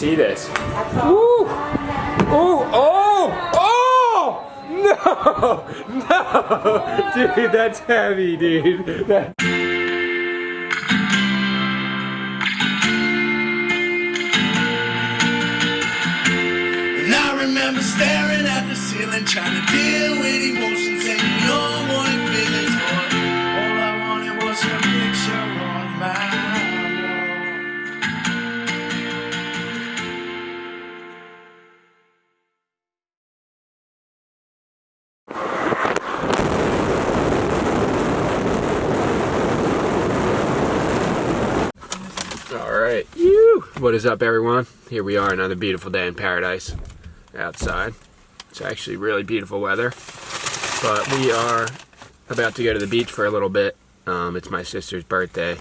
see this. Ooh! Ooh! Oh! Oh! No! No! Dude, that's heavy, dude. And I remember staring at the ceiling, trying to deal with emotions and your wanted feelings. But all I wanted was a picture on my wall. Alright, what is up everyone? Here we are, another beautiful day in paradise outside. It's actually really beautiful weather, but we are about to go to the beach for a little bit. It's my sister's birthday,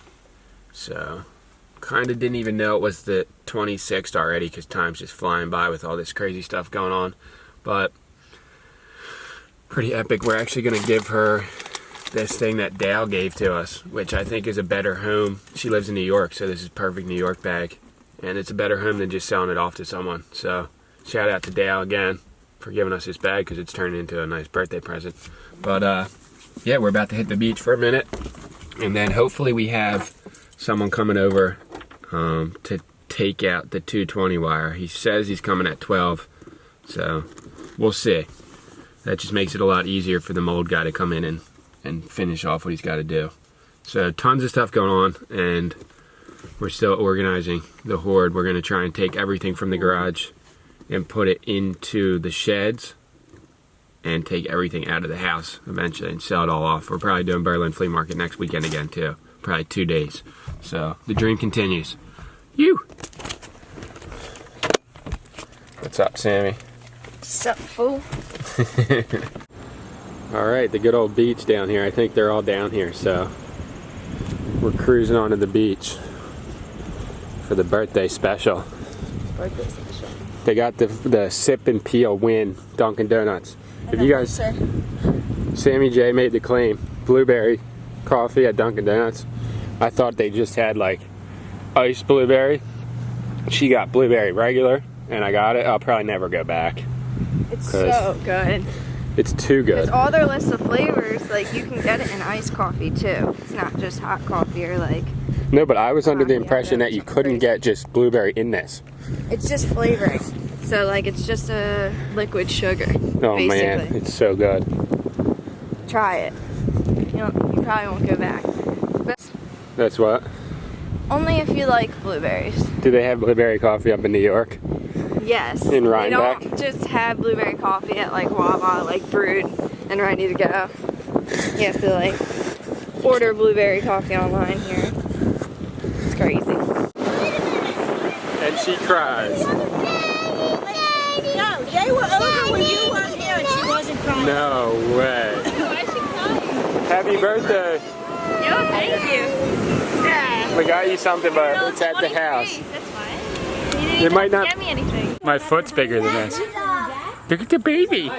so kind of didn't even know it was the 26th already because time's just flying by with all this crazy stuff going on, but pretty epic. We're actually going to give her this thing that Dale gave to us, which I think is a better home. She lives in New York, so this is perfect New York bag, and it's a better home than just selling it off to someone. So shout out to Dale again for giving us this bag because it's turned into a nice birthday present. But yeah, we're about to hit the beach for a minute, and then hopefully we have someone coming over to take out the 220 wire. He says he's coming at 12, so we'll see. That just makes it a lot easier for the mold guy to come in and finish off what he's got to do. So tons of stuff going on, and we're still organizing the hoard. We're going to try and take everything from the garage and put it into the sheds and take everything out of the house eventually and sell it all off. We're probably doing Berlin Flea Market next weekend again too. Probably 2 days. So the dream continues. You. What's up, Sammy? What's up, fool? Alright, the good old beach down here. I think they're all down here, so we're cruising onto the beach for the birthday special. Birthday special. They got the sip and peel win Dunkin' Donuts. If you guys, Sammy J made the claim, blueberry coffee at Dunkin' Donuts. I thought they just had like iced blueberry. She got blueberry regular, and I got it. I'll probably never go back. It's so good. It's too good. It's all their list of flavors, like you can get it in iced coffee too. It's not just hot coffee or like... No, but I was under the impression that you couldn't get just blueberry in this. It's just flavoring. So like it's just a liquid sugar, Oh basically. man, it's so good. Try it. You probably won't go back. But That's what? only if you like blueberries. Do they have blueberry coffee up in New York? Yes. In Rhinebeck? They don't just have blueberry coffee at like Wawa, like brewed and ready to go. You have to like order blueberry coffee online here. It's crazy. And she cries. No, they were over when you weren't here and she wasn't crying. No way. Why is she crying? Happy birthday. No, thank you. Yeah. We got you something, but it's at the house. That's fine. You didn't It might not. get me anything. My foot's bigger than this. Look at the baby.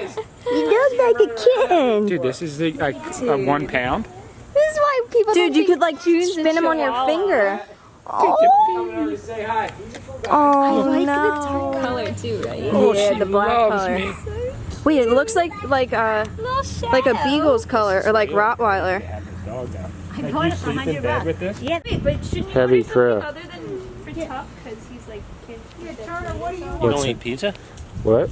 You look like a kitten. Dude, this is like 1 pound. This is why people Dude, you could like spin them on your finger. Oh. Say hi. Oh, I like no. the dark color too, right? Oh, Yeah, she the black loves color. me. Wait, it looks like a beagle's color or like Rottweiler. I bought it for $100. with this? Yeah, but shouldn't you Heavy order crow. something other than for Tuck? Because he's like kid. Yeah, Turner, what do you You want? don't eat pizza? What?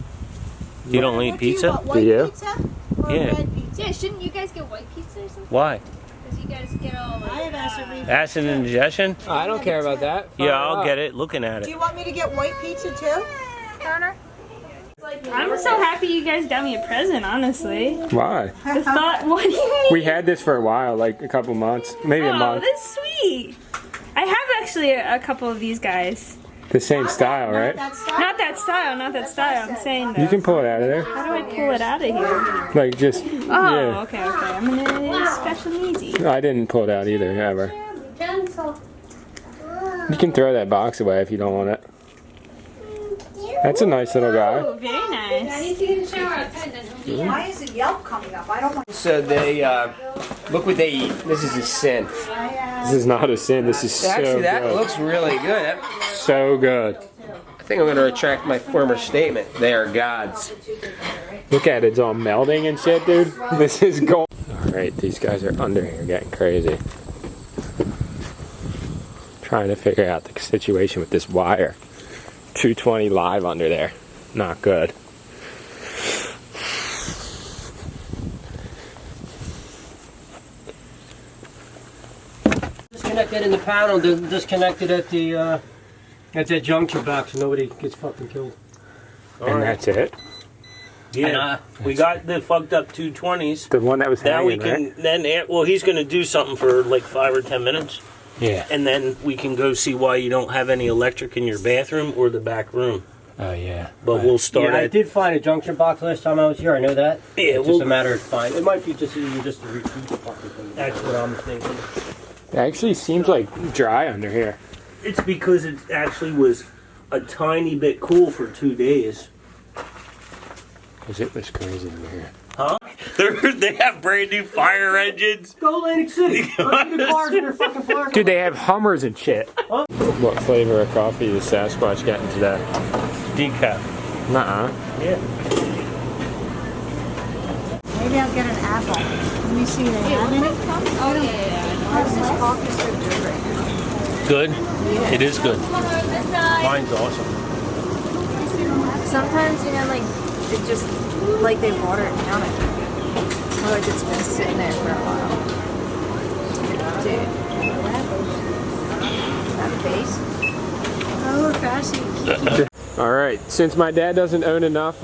You don't eat pizza? Do you? Pizza or Yeah. red pizza? Yeah, shouldn't you guys get white pizza or something? Why? Because you guys get all like... I have acid reflux. Acid indigestion? I don't care about that. Yeah, I'll get it. Looking at Do it. you want me to get white pizza too? Turner? I'm so happy you guys got me a present, honestly. Why? The thought, what do you mean? We had this for a while, like a couple months, maybe a Oh, month. that's sweet. I have actually a couple of these guys. The same style, right? That style? Not that style, not that style. I'm saying though. You can pull it out of there. How do I pull it out of here? Like just, Oh, yeah. okay. I'm gonna special and easy. I didn't pull it out either, ever. You can throw that box away if you don't want it. That's a nice little guy. Oh, very nice. need to get a shower outside then. Why is it Yelp coming up? I don't want So they, look what they eat. This is a sin. This is not a sin. This is so Actually, that good. looks really good. So good. I think I'm gonna retract my former statement. They are gods. Look at it, it's all melding and shit, dude. This is gold. Alright, these guys are under here getting crazy. Trying to figure out the situation with this wire. 220 live under there. Not good. Disconnected in the panel, disconnected at that junction box so nobody gets fucking killed. And that's it? Yeah, we got the fucked up 220s. The one that was Now we hanging, can well, he's gonna do something for like 5 or 10 minutes, Yeah. and then we can go see why you don't have any electric in your bathroom or the back room. Oh, yeah. But we'll start Yeah, I at did find a junction box last time I was here. I know that. Yeah, It's just a matter of finding. It might be just even just a repeat fucking thing. That's what I'm thinking. It actually seems like dry under here. It's because it actually was a tiny bit cool for 2 days. Because it was crazy under here. Huh? They have brand new fire engines. Go Atlantic City. Go see the cars in their fucking park. Dude, they have Hummers and shit. Huh? What flavor of coffee is Sasquatch getting today? Decaf. Nuh-uh. Yeah. Maybe I'll get an apple. Let me see, they have any? Oh, yeah. How does this coffee so good right now? Good? It is good. Mine's awesome. Sometimes, you know, like, it just, like they water it down, I think. Or like it's been sitting there for a while. Dude. That face. Oh, fascinating. Alright, since my dad doesn't own enough,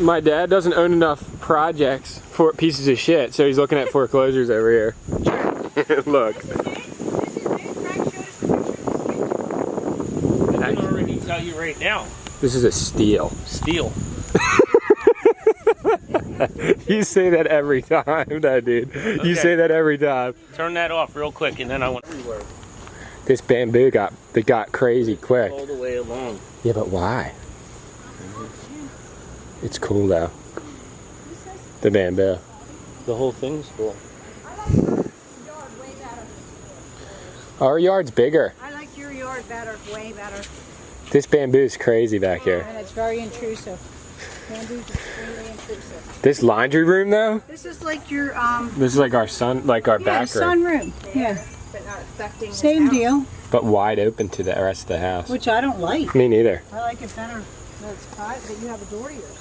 my dad doesn't own enough projects for pieces of shit, so he's looking at foreclosures over here. Look. I can already tell you right now. This is a steal. Steel. You say that every time, that dude. Okay. You say that every time. Turn that off real quick, and then I want everywhere. This bamboo got crazy quick. All the way along. Yeah, but why? It's cool though. The bamboo. The whole thing's cool. Our yard's bigger. I like your yard better, way better. This bamboo's crazy back here. And it's very intrusive. Bamboo's extremely intrusive. This laundry room though, This is like your, this is like our back room, sunroom. Yeah, But not affecting this same house. deal, but wide open to the rest of the house. which I don't like. Me neither. I like it better. No, it's private, but you have a door to yours.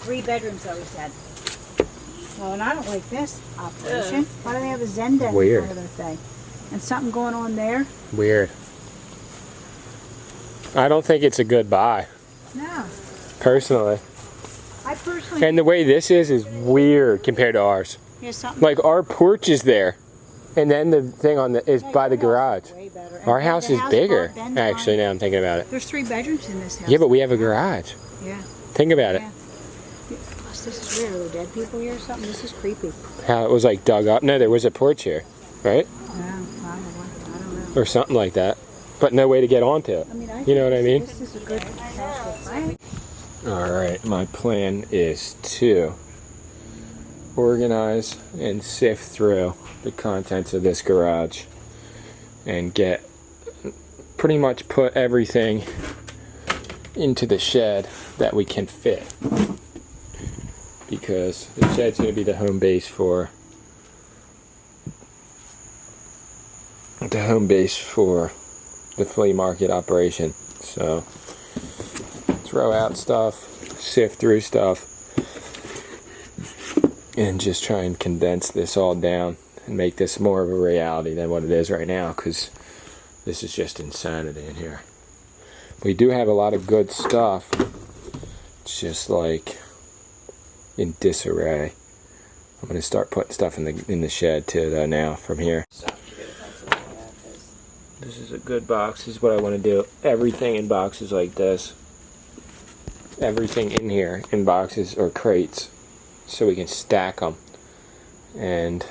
3 bedrooms, though, he said. Well, and I don't like this operation. Why do they have a Zen den Weird. in front of their thing? And something going on there? Weird. I don't think it's a good buy, No. personally. I personally And the way this is weird compared to ours. here's something. Like our porch is there, and then the thing on the is by the garage. Way better. And Our then house the is bigger, above Ben's actually. on- Now I'm thinking about it. There's 3 bedrooms in this house. Yeah, but we have a garage. Yeah. Think about it. Yeah. Plus, this is weird. Are there dead people here or something? This is creepy. How it was like dug up. No, there was a porch here, right? No, I don't know. Or something like that. But no way to get onto it. I mean, You know what I mean? This is a good house. Right? Alright, my plan is to organize and sift through the contents of this garage and pretty much put everything into the shed that we can fit, because the shed's going to be the home base for the flea market operation. So throw out stuff, sift through stuff, and just try and condense this all down and make this more of a reality than what it is right now, because this is just insanity in here. We do have a lot of good stuff. It's just like in disarray. I'm gonna start putting stuff in the shed too though now from here. This is a good box. This is what I want to do. Everything in boxes like this. Everything in here in boxes or crates, so we can stack them. And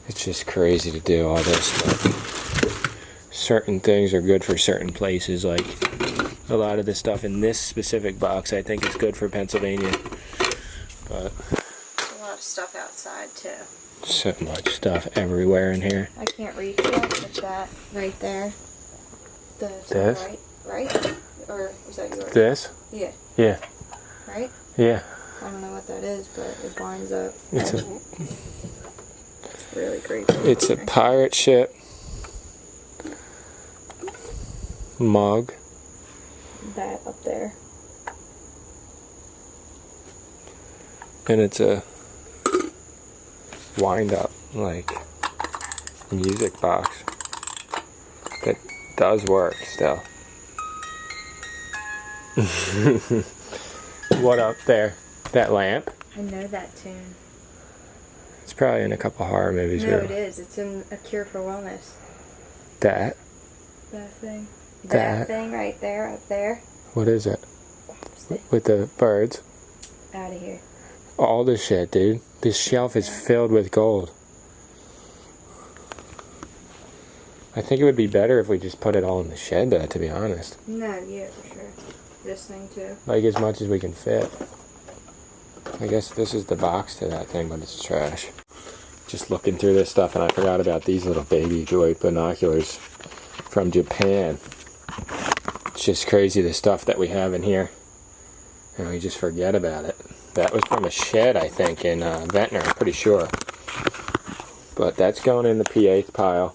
it's just crazy to do all this stuff. Certain things are good for certain places, like a lot of the stuff in this specific box I think is good for Pennsylvania. But A lot of stuff outside too. So much stuff everywhere in here. I can't reach it with that right there. This? Right? Or was that yours? This? Yeah. Yeah. Right? Yeah. I don't know what that is, but it winds up. It's really creepy. It's a pirate ship mug. That up there. And it's a wind up, like, music box that does work still. What up there? That lamp? I know that tune. It's probably in a couple horror movies. No, really. it is. It's in A Cure for Wellness. That? That thing. That? That thing right there, up there. What is it? With the birds? Out of here. All this shit, dude. This shelf is filled with gold. I think it would be better if we just put it all in the shed, though, to be honest. No, yeah, for sure. This thing, too. Like, as much as we can fit. I guess this is the box to that thing, but it's trash. Just looking through this stuff, and I forgot about these little baby joy binoculars from Japan. It's just crazy, the stuff that we have in here. And we just forget about it. That was from a shed, I think, in Ventnor, I'm pretty sure. But that's going in the P8 pile,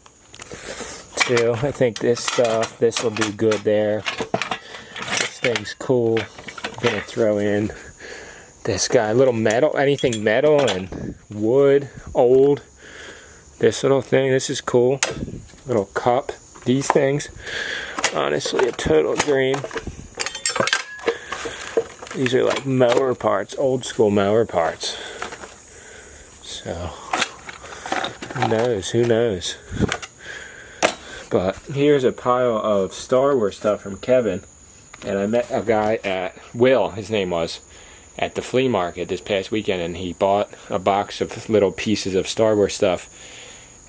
too. I think this stuff, this will do good there. This thing's cool. I'm going to throw in this guy. Little metal, anything metal and wood, old. This little thing, this is cool. Little cup. These things, honestly, a total dream. These are like mower parts, old school mower parts. So, who knows, who knows. But here's a pile of Star Wars stuff from Kevin. And I met a guy at, Will, his name was, at the flea market this past weekend. And he bought a box of little pieces of Star Wars stuff.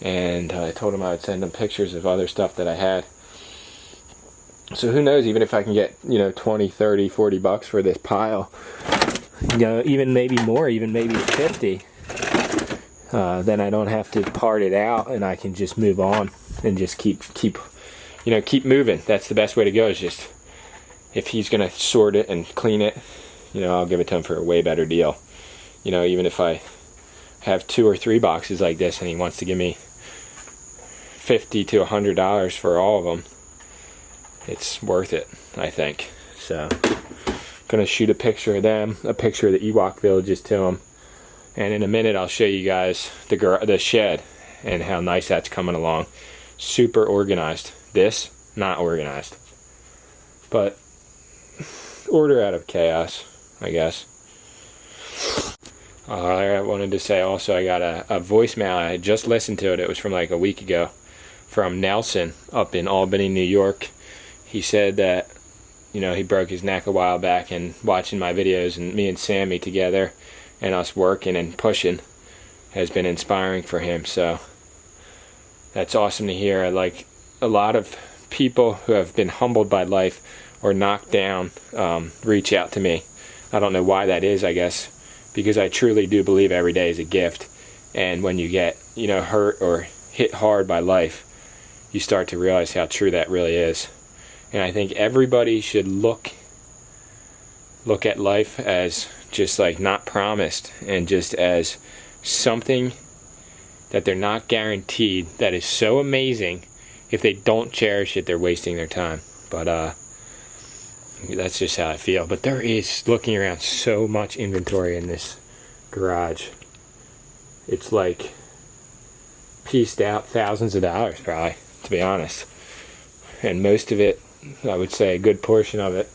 And I told him I would send him pictures of other stuff that I had. So who knows, even if I can get, 20, 30, 40 bucks for this pile, even maybe more, even maybe 50, then I don't have to part it out and I can just move on and just keep moving. That's the best way to go, is just, if he's going to sort it and clean it, I'll give it to him for a way better deal. Even if I have 2 or 3 boxes like this and he wants to give me $50 to $100 for all of them, it's worth it, I think. So, gonna shoot a picture of them, a picture of the Ewok villages to them, and in a minute I'll show you guys the shed and how nice that's coming along. Super organized. This, not organized, but order out of chaos, I guess. I wanted to say also, I got a voicemail. I had just listened to it. It was from like a week ago, from Nelson up in Albany, New York. He said that, he broke his neck a while back, and watching my videos and me and Sammy together and us working and pushing has been inspiring for him. So that's awesome to hear. Like, a lot of people who have been humbled by life or knocked down reach out to me. I don't know why that is, I guess, because I truly do believe every day is a gift. And when you get, hurt or hit hard by life, you start to realize how true that really is. And I think everybody should look at life as just like not promised, and just as something that they're not guaranteed, that is so amazing. If they don't cherish it, they're wasting their time. But that's just how I feel. But there is, looking around, so much inventory in this garage. It's like pieced out thousands of dollars, probably, to be honest. And most of it, I would say a good portion of it,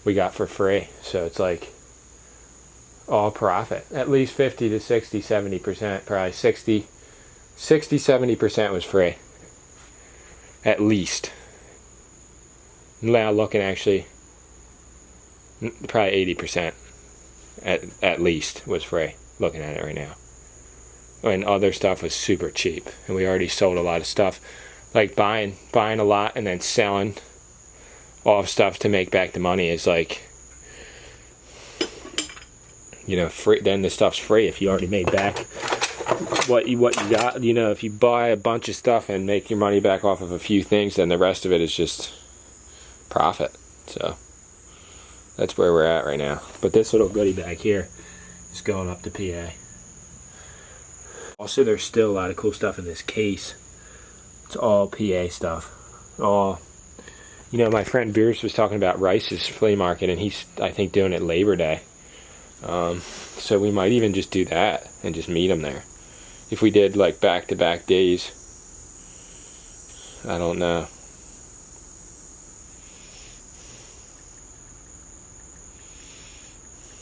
we got for free. So it's like all profit. At least 50 to 60, 70%, probably 60, 70% was free. At least. Now looking, actually, probably 80% at least was free, looking at it right now. And other stuff was super cheap. And we already sold a lot of stuff. Like buying a lot and then selling off stuff to make back the money is like, free. Then the stuff's free if you already made back what you got. You know, if you buy a bunch of stuff and make your money back off of a few things, then the rest of it is just profit. So that's where we're at right now. But this little goodie bag here is going up to PA. Also, there's still a lot of cool stuff in this case. It's all PA stuff. All, you know, my friend Beers was talking about Rice's flea market, and he's, I think, doing it Labor Day. So we might even just do that and just meet him there. If we did like back-to-back days, I don't know.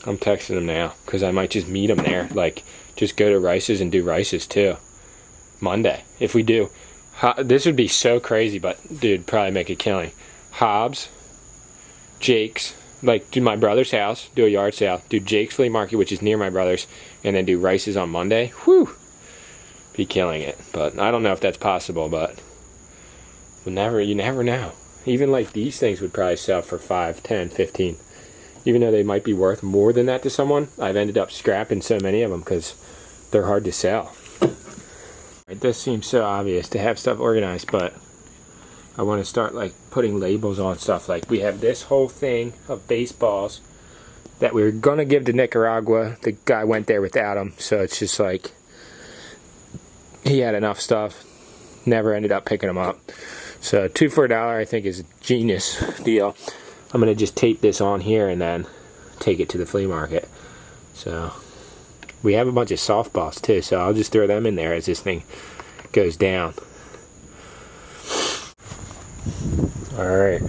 I'm texting him now because I might just meet him there. Like, just go to Rice's and do Rice's too. Monday. If we do, this would be so crazy, but dude, probably make a killing. Hobbs, Jake's, like do my brother's house, do a yard sale, do Jake's flea market, which is near my brother's, and then do Rice's on Monday. Whew, be killing it. But I don't know if that's possible, but you never know. Even like these things would probably sell for 5, 10, 15. Even though they might be worth more than that to someone, I've ended up scrapping so many of them because they're hard to sell. This seems so obvious to have stuff organized, but I want to start like putting labels on stuff. Like we have this whole thing of baseballs that we were going to give to Nicaragua. The guy went there without them, so it's just like he had enough stuff, never ended up picking them up. So 2 for $1 I think is a genius deal. I'm going to just tape this on here and then take it to the flea market. So we have a bunch of softballs too, so I'll just throw them in there as this thing goes down. Alright,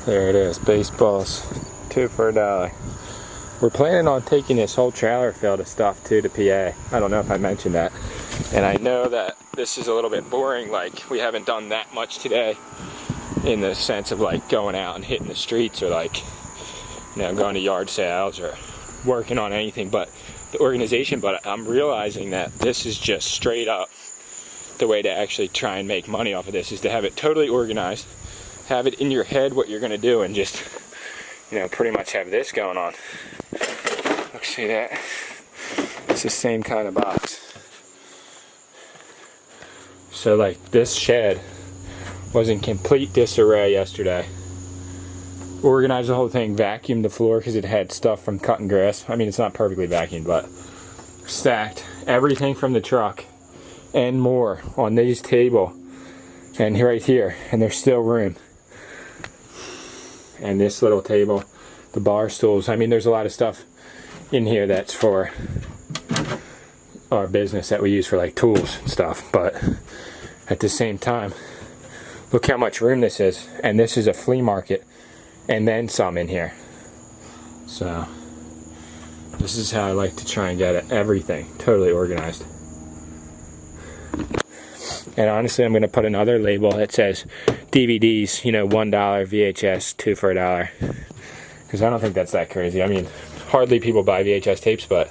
there it is, baseballs, 2 for $1. We're planning on taking this whole trailer filled of stuff too to PA. I don't know if I mentioned that. And I know that this is a little bit boring, like we haven't done that much today in the sense of like going out and hitting the streets or like, you know, going to yard sales or working on anything but the organization. But I'm realizing that this is just straight up the way to actually try and make money off of this, is to have it totally organized, have it in your head what you're going to do, and just, you know, pretty much have this going on. Look, see that? It's the same kind of box. So like this shed was in complete disarray yesterday. Organized the whole thing, vacuumed the floor because it had stuff from cutting grass. I mean, it's not perfectly vacuumed, but stacked everything from the truck and more on this table and right here, and there's still room. And this little table, the bar stools. I mean, there's a lot of stuff in here that's for our business that we use for like tools and stuff, but at the same time, look how much room this is. And this is a flea market and then some in here. So this is how I like to try and get everything totally organized. And honestly, I'm going to put another label that says DVDs, you know, $1, VHS, 2 for $1. Because I don't think that's that crazy. I mean, hardly people buy VHS tapes, but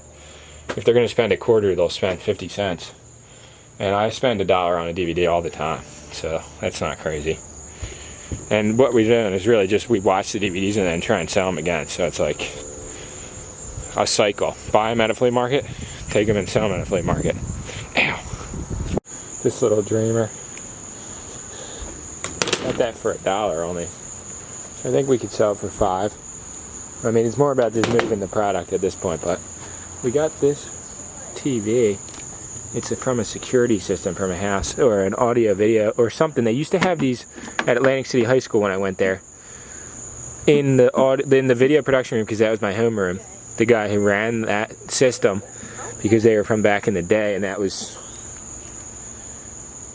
if they're going to spend a quarter, they'll spend 50 cents. And I spend $1 on a DVD all the time, so that's not crazy. And what we're doing is really just we watch the DVDs and then try and sell them again. So it's like a cycle. Buy them at a flea market, take them and sell them at a flea market. Ow! This little dreamer. Got that for $1 only. So I think we could sell it for $5. I mean, it's more about just moving the product at this point, but we got this TV. It's from a security system from a house, or an audio video or something. They used to have these at Atlantic City High School when I went there. In the video production room, because that was my homeroom. The guy who ran that system, because they were from back in the day, and that was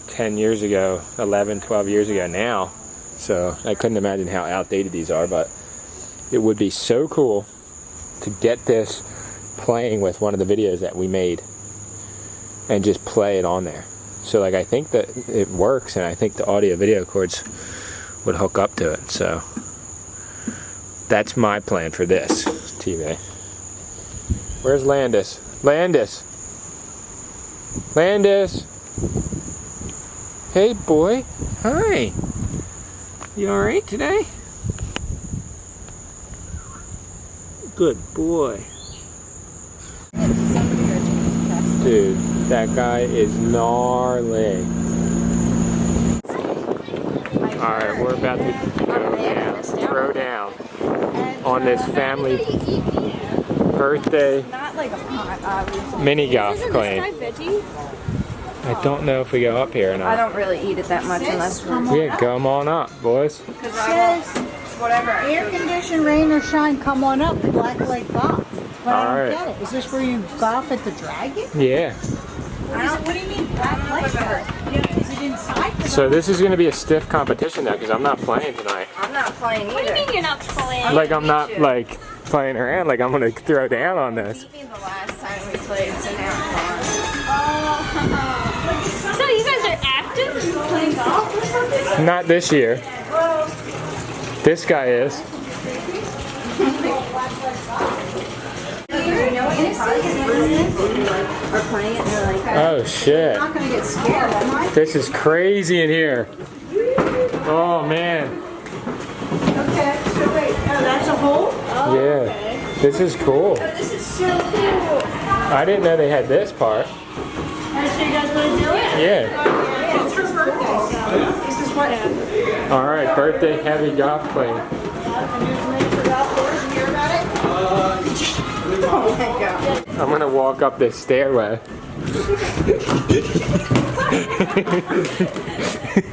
10 years ago, 11, 12 years ago now. So I couldn't imagine how outdated these are, but it would be so cool to get this playing with one of the videos that we made and just play it on there. So like I think that it works, and I think the audio video cords would hook up to it. So that's my plan for this TV. Where's Landis? Landis! Landis! Hey boy! Hi! You alright today? Good boy. Dude, that guy is gnarly. Alright, we're about to go down, throw down on this family birthday Not like a pond, obviously. mini golf Isn't this guy claim. veggie? I don't know if we go up here or I not. don't really eat it that much unless we're... Yeah, come on up, boys. Because I Says, won't... Whatever. air condition, rain or shine, come on up, Black Lake Golf. But I Alright. don't get it. Is this where you golf at the Dragon? Yeah. What do you mean Black Lake Golf? Is it inside? 'Cause So this is going to be a stiff competition now because I'm not playing tonight. I'm not playing What do you either. mean you're not playing? Like I'm not like playing around. Like I'm going to throw down on this. Beat me the last time we played, so now I'm fine. So you guys are active playing golf or something? Not this year. This guy is. Are playing it and they're like, Oh shit. I'm not going to get scared, am I? This is crazy in here. Oh man. Okay, so wait. Oh, that's a hole? Yeah. This is cool. This is so cool. I didn't know they had this part. So you guys want to do it? Yeah. It's her birthday, so this is what All right. Birthday heavy golf claim. Oh my god. I'm gonna walk up this stairway.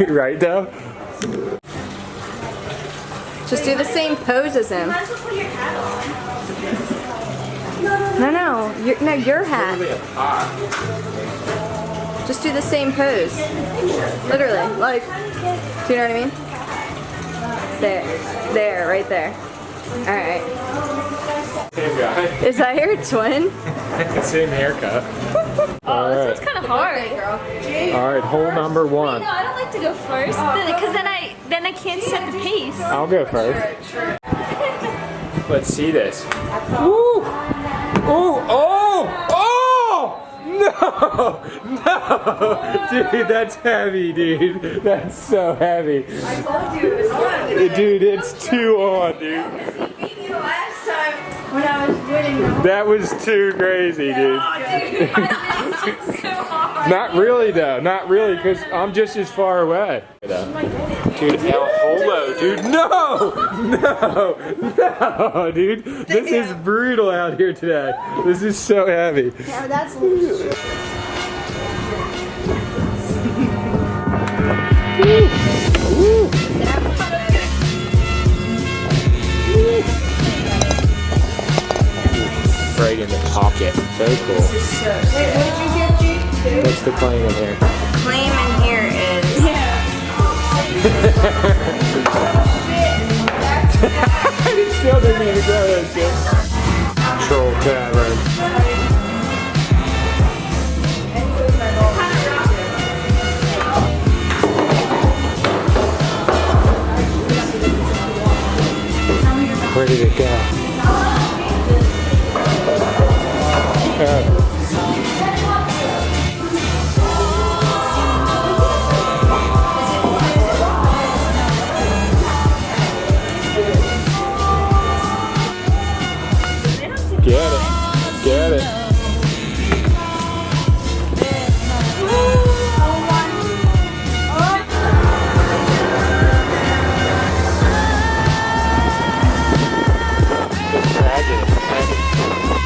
Right though? just do the same pose as him. No, your hat. Just do the same pose. Literally, like, do you know what I mean? There, right there. All right. Same guy. Is that your twin? Same haircut. All This right. one's kind of hard. All right. Hole number one. No, I don't like to go first because then I can't set the pace. I'll go first. Let's see this. Woo! Ooh! Oh! Oh! No! No! Dude, that's heavy, dude. That's so heavy. I told you it was on. Dude, it's too on, dude. He beat me the last time when I was winning. That was too crazy, dude. Not really, though. Not really, because I'm just as far away. Dude, El Holo, dude. No! No! No, dude. This is brutal out here today. This is so heavy. Yeah, that's Right in the pocket. So cool. Wait, what did you get, G? What's the claim in here? Claim in here is. He still didn't even go that shit. Troll Tavern. Where did it go? Get it. Get it. Just dragging it.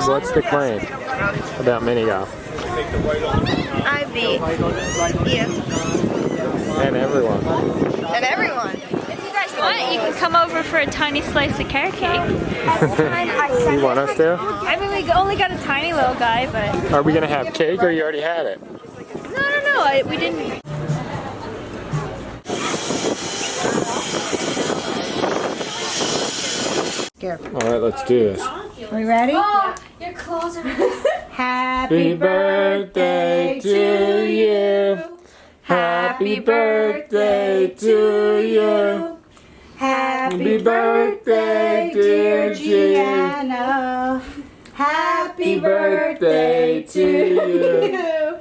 What's the claim about mini golf? I beat you And everyone. and everyone. If you guys want, you can come over for a tiny slice of carrot cake. You want us to? I mean, we only got a tiny little guy, but Are we gonna have cake or you already had it? no, we didn't. Alright, let's do this. Are we ready? Your clothes are. Happy birthday to you. Happy birthday to you. Happy birthday, dear Gianna. Happy birthday to you.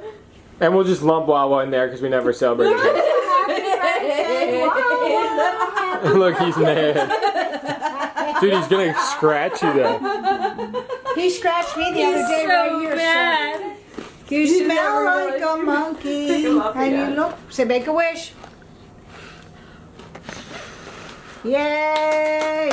And we'll just lump Wawa in there because we never celebrated it. Look, he's mad. Dude, he's gonna scratch you though. He scratched me the other day right here. bad. So. You smell like a monkey. And you look. Say, make a wish. Yay!